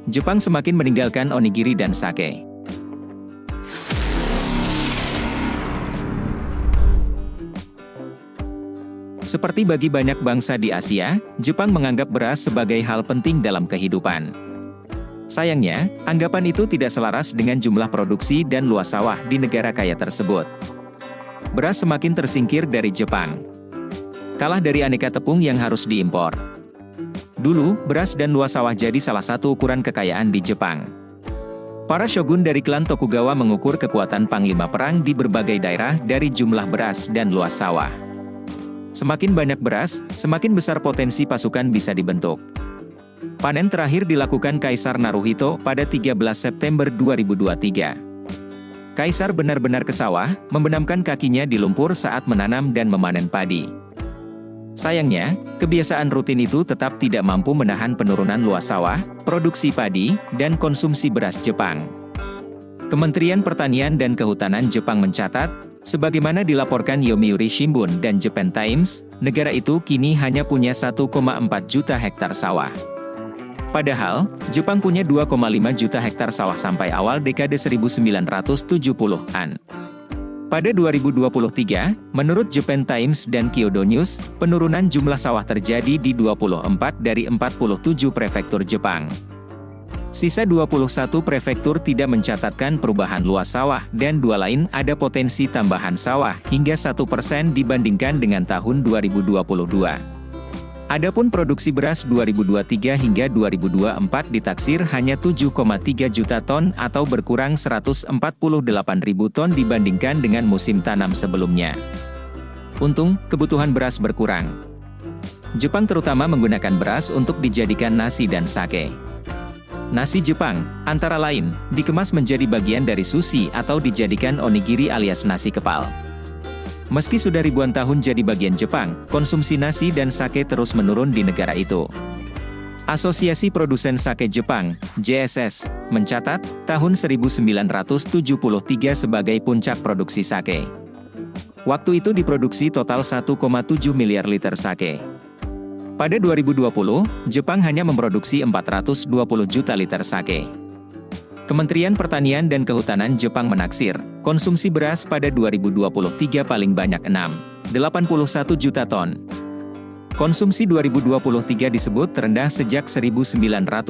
Jepang semakin meninggalkan onigiri dan sake. Seperti bagi banyak bangsa di Asia, Jepang menganggap beras sebagai hal penting dalam kehidupan. Sayangnya, anggapan itu tidak selaras dengan jumlah produksi dan luas sawah di negara kaya tersebut. Beras semakin tersingkir dari Jepang. Kalah dari aneka tepung yang harus diimpor. Dulu, beras dan luas sawah jadi salah satu ukuran kekayaan di Jepang. Para shogun dari klan Tokugawa mengukur kekuatan panglima perang di berbagai daerah dari jumlah beras dan luas sawah. Semakin banyak beras, semakin besar potensi pasukan bisa dibentuk. Panen terakhir dilakukan Kaisar Naruhito pada 13 September 2023. Kaisar benar-benar ke sawah, membenamkan kakinya di lumpur saat menanam dan memanen padi. Sayangnya, kebiasaan rutin itu tetap tidak mampu menahan penurunan luas sawah, produksi padi, dan konsumsi beras Jepang. Kementerian Pertanian dan Kehutanan Jepang mencatat, sebagaimana dilaporkan Yomiuri Shimbun dan Japan Times, negara itu kini hanya punya 1,4 juta hektar sawah. Padahal, Jepang punya 2,5 juta hektar sawah sampai awal dekade 1970-an. Pada 2023, menurut Japan Times dan Kyodo News, penurunan jumlah sawah terjadi di 24 dari 47 prefektur Jepang. Sisa 21 prefektur tidak mencatatkan perubahan luas sawah dan 2 lain ada potensi tambahan sawah hingga 1% dibandingkan dengan tahun 2022. Adapun produksi beras 2023 hingga 2024 ditaksir hanya 7,3 juta ton atau berkurang 148.000 ton dibandingkan dengan musim tanam sebelumnya. Untung, kebutuhan beras berkurang. Jepang terutama menggunakan beras untuk dijadikan nasi dan sake. Nasi Jepang, antara lain, dikemas menjadi bagian dari sushi atau dijadikan onigiri alias nasi kepal. Meski sudah ribuan tahun jadi bagian Jepang, konsumsi nasi dan sake terus menurun di negara itu. Asosiasi Produsen Sake Jepang, JSS, mencatat, tahun 1973 sebagai puncak produksi sake. Waktu itu diproduksi total 1,7 miliar liter sake. Pada 2020, Jepang hanya memproduksi 420 juta liter sake. Kementerian Pertanian dan Kehutanan Jepang menaksir, konsumsi beras pada 2023 paling banyak 81 juta ton. Konsumsi 2023 disebut terendah sejak 1996.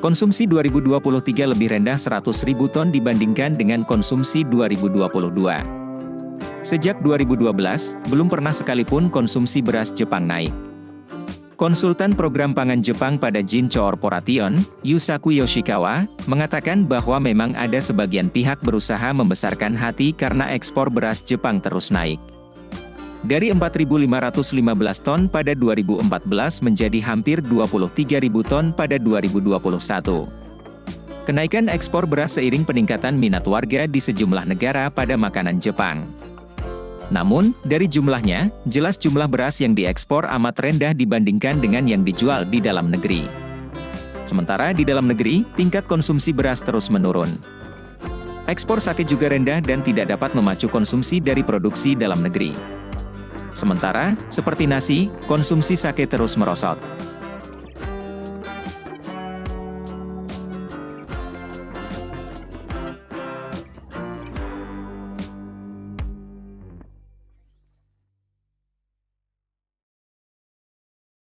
Konsumsi 2023 lebih rendah 100.000 ton dibandingkan dengan konsumsi 2022. Sejak 2012, belum pernah sekalipun konsumsi beras Jepang naik. Konsultan Program Pangan Jepang pada Jincho Corporation, Yusaku Yoshikawa, mengatakan bahwa memang ada sebagian pihak berusaha membesarkan hati karena ekspor beras Jepang terus naik. Dari 4.515 ton pada 2014 menjadi hampir 23.000 ton pada 2021. Kenaikan ekspor beras seiring peningkatan minat warga di sejumlah negara pada makanan Jepang. Namun, dari jumlahnya, jelas jumlah beras yang diekspor amat rendah dibandingkan dengan yang dijual di dalam negeri. Sementara di dalam negeri, tingkat konsumsi beras terus menurun. Ekspor sake juga rendah dan tidak dapat memacu konsumsi dari produksi dalam negeri. Sementara, seperti nasi, konsumsi sake terus merosot.